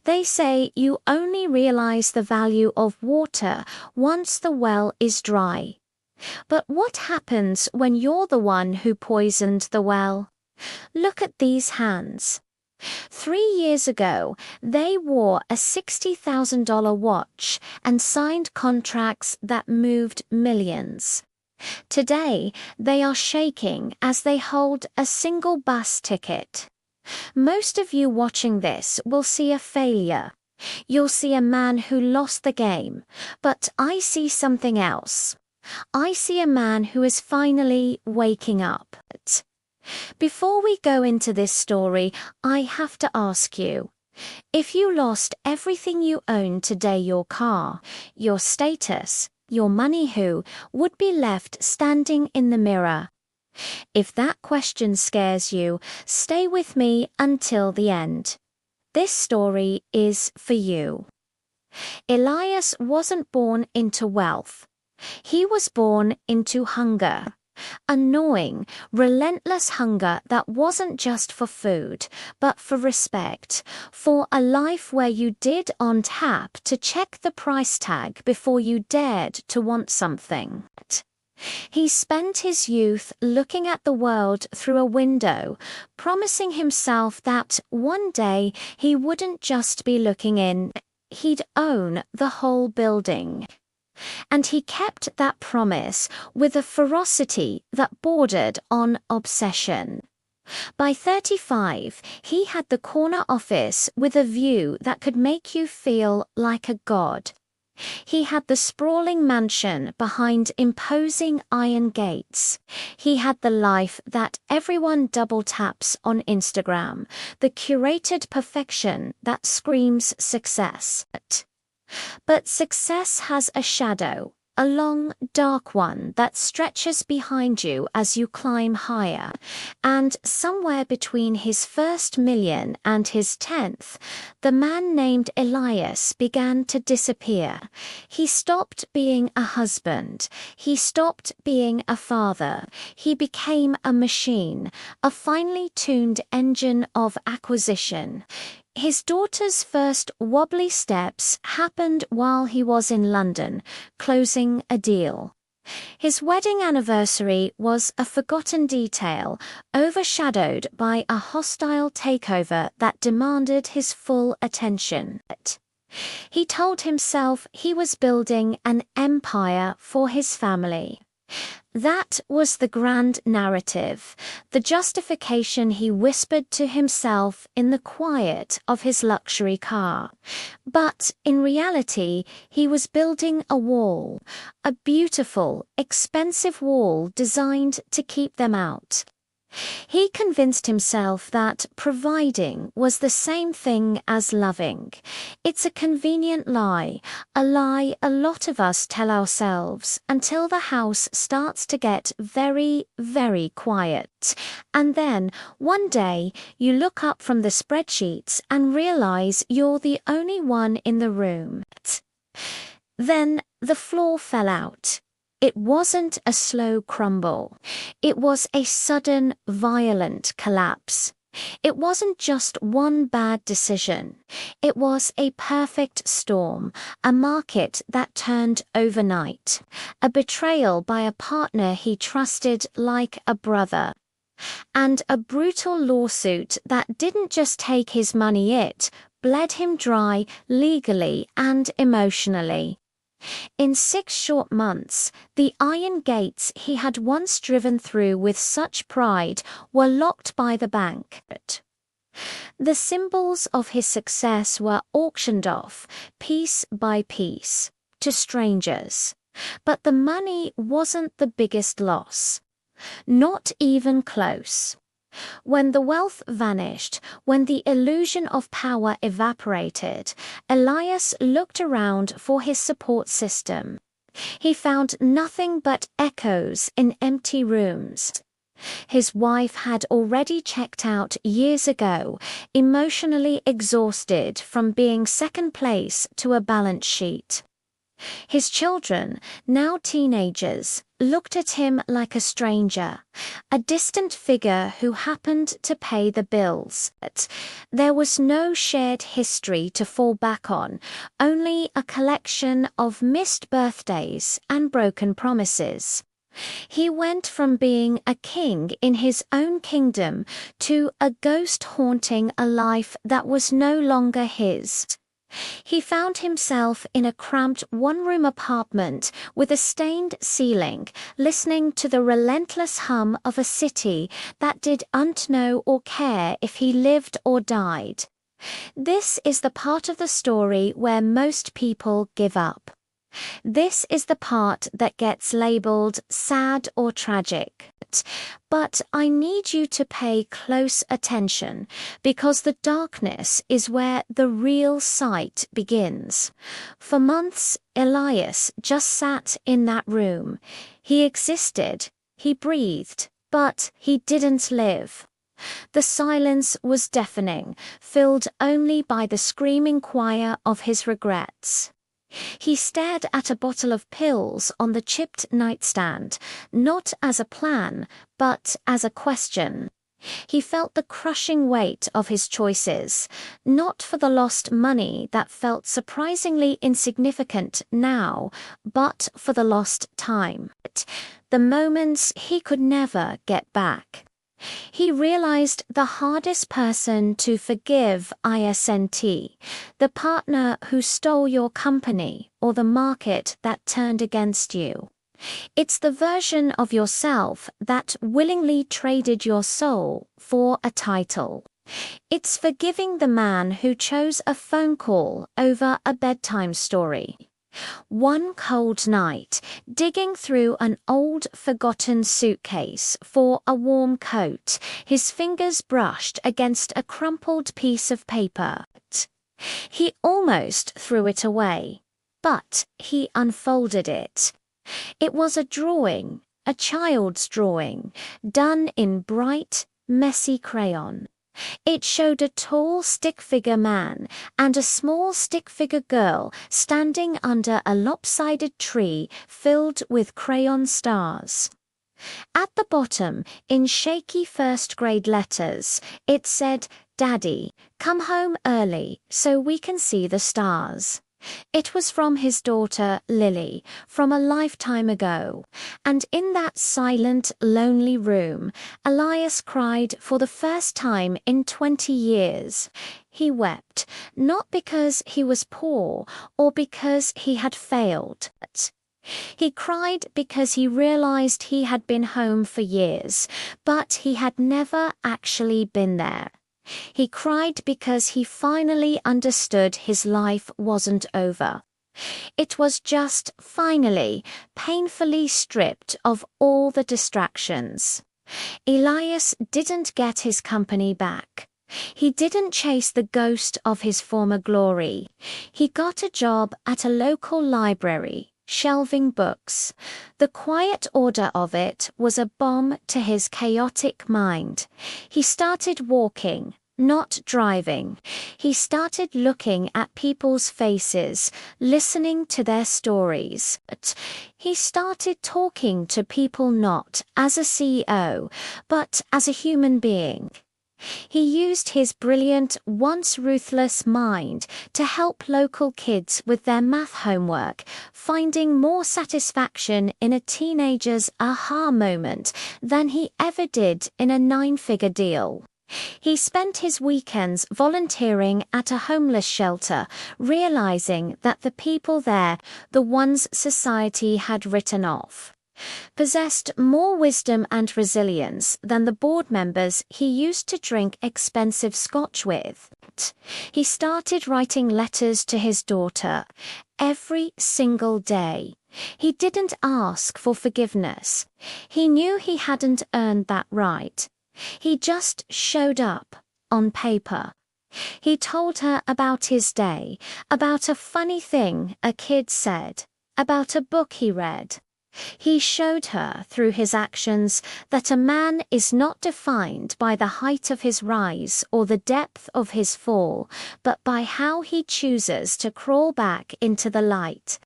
They say you only realize the value of water once the well is dry. But what happens when you're the one who poisoned the well? Look at these hands. 3 years ago, they wore a $60,000 watch and signed contracts that moved millions. Today, they are shaking as they hold a single bus ticket. Most of you watching this will see a failure. You'll see a man who lost the game, but I see something else. I see a man who is finally waking up. Before we go into this story, I have to ask you, if you lost everything you own today, your car, your status, your money, who would be left standing in the mirror? If that question scares you, stay with me until the end. This story is for you. Elias wasn't born into wealth. He was born into hunger. A gnawing, relentless hunger that wasn't just for food, but for respect, for a life where you did on tap to check the price tag before you dared to want something. He spent his youth looking at the world through a window, promising himself that one day he wouldn't just be looking in, he'd own the whole building. And he kept that promise with a ferocity that bordered on obsession. By 35, he had the corner office with a view that could make you feel like a god. He had the sprawling mansion behind imposing iron gates. He had the life that everyone double taps on Instagram, the curated perfection that screams success. But success has a shadow, a long, dark one that stretches behind you as you climb higher. And somewhere between his first million and his 10th, the man named Elias began to disappear. He stopped being a husband. He stopped being a father. He became a machine, a finely tuned engine of acquisition. His daughter's first wobbly steps happened while he was in London, closing a deal. His wedding anniversary was a forgotten detail, overshadowed by a hostile takeover that demanded his full attention. He told himself he was building an empire for his family. That was the grand narrative, the justification he whispered to himself in the quiet of his luxury car. But in reality, he was building a wall, a beautiful, expensive wall designed to keep them out. He convinced himself that providing was the same thing as loving. It's a convenient lie, a lie a lot of us tell ourselves until the house starts to get very, very quiet. And then, one day, you look up from the spreadsheets and realize you're the only one in the room. Then the floor fell out. It wasn't a slow crumble. It was a sudden, violent collapse. It wasn't just one bad decision. It was a perfect storm, a market that turned overnight, a betrayal by a partner he trusted like a brother, and a brutal lawsuit that didn't just take his money, it bled him dry legally and emotionally. In 6 short months, the iron gates he had once driven through with such pride were locked by the bank. The symbols of his success were auctioned off, piece by piece, to strangers. But the money wasn't the biggest loss. Not even close. When the wealth vanished, when the illusion of power evaporated, Elias looked around for his support system. He found nothing but echoes in empty rooms. His wife had already checked out years ago, emotionally exhausted from being second place to a balance sheet. His children, now teenagers, looked at him like a stranger, a distant figure who happened to pay the bills. There was no shared history to fall back on, only a collection of missed birthdays and broken promises. He went from being a king in his own kingdom to a ghost haunting a life that was no longer his. He found himself in a cramped one-room apartment with a stained ceiling, listening to the relentless hum of a city that didn't know or care if he lived or died. This is the part of the story where most people give up. This is the part that gets labeled sad or tragic. But I need you to pay close attention, because the darkness is where the real sight begins. For months, Elias just sat in that room. He existed, he breathed, but he didn't live. The silence was deafening, filled only by the screaming choir of his regrets. He stared at a bottle of pills on the chipped nightstand, not as a plan, but as a question. He felt the crushing weight of his choices, not for the lost money that felt surprisingly insignificant now, but for the lost time. The moments he could never get back. He realized the hardest person to forgive isn't the partner who stole your company or the market that turned against you. It's the version of yourself that willingly traded your soul for a title. It's forgiving the man who chose a phone call over a bedtime story. One cold night, digging through an old forgotten suitcase for a warm coat, his fingers brushed against a crumpled piece of paper. He almost threw it away, but he unfolded it. It was a drawing, a child's drawing, done in bright, messy crayon. It showed a tall stick-figure man and a small stick-figure girl standing under a lopsided tree filled with crayon stars. At the bottom, in shaky first-grade letters, it said, "Daddy, come home early so we can see the stars." It was from his daughter, Lily, from a lifetime ago, and in that silent, lonely room, Elias cried for the first time in 20 years. He wept, not because he was poor or because he had failed. He cried because he realized he had been home for years, but he had never actually been there. He cried because he finally understood his life wasn't over. It was just finally, painfully stripped of all the distractions. Elias didn't get his company back. He didn't chase the ghost of his former glory. He got a job at a local library, shelving books. The quiet order of it was a bomb to his chaotic mind. He started walking, not driving. He started looking at people's faces, listening to their stories. He started talking to people not as a CEO, but as a human being. He used his brilliant, once ruthless mind to help local kids with their math homework, finding more satisfaction in a teenager's aha moment than he ever did in a 9-figure deal. He spent his weekends volunteering at a homeless shelter, realizing that the people there, the ones society had written off, possessed more wisdom and resilience than the board members he used to drink expensive scotch with. He started writing letters to his daughter every single day. He didn't ask for forgiveness. He knew he hadn't earned that right. He just showed up, on paper. He told her about his day, about a funny thing a kid said, about a book he read. He showed her through his actions that a man is not defined by the height of his rise or the depth of his fall, but by how he chooses to crawl back into the light.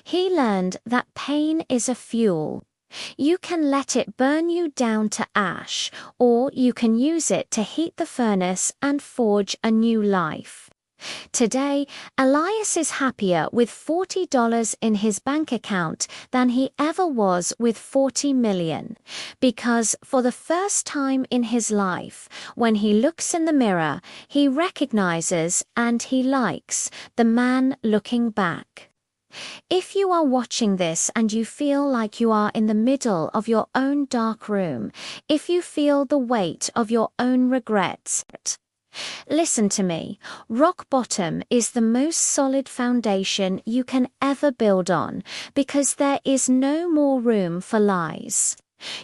He learned that pain is a fuel. You can let it burn you down to ash, or you can use it to heat the furnace and forge a new life. Today, Elias is happier with $40 in his bank account than he ever was with 40 million. Because for the first time in his life, when he looks in the mirror, he recognizes and he likes the man looking back. If you are watching this and you feel like you are in the middle of your own dark room, if you feel the weight of your own regrets, listen to me. Rock bottom is the most solid foundation you can ever build on, because there is no more room for lies.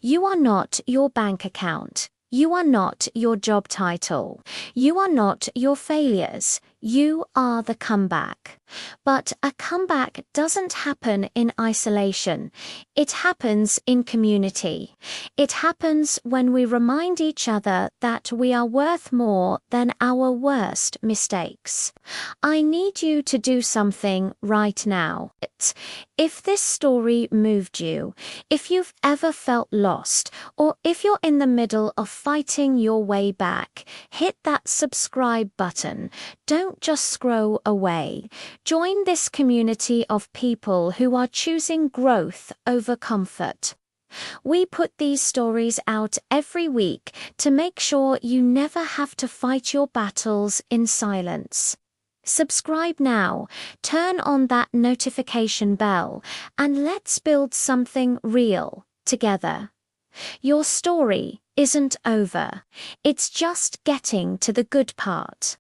You are not your bank account. You are not your job title. You are not your failures. You are the comeback. But a comeback doesn't happen in isolation. It happens in community. It happens when we remind each other that we are worth more than our worst mistakes. I need you to do something right now. If this story moved you, if you've ever felt lost, or if you're in the middle of fighting your way back, hit that subscribe button. Don't just scroll away. Join this community of people who are choosing growth over comfort. We put these stories out every week to make sure you never have to fight your battles in silence. Subscribe now, turn on that notification bell, and let's build something real together. Your story isn't over. It's just getting to the good part.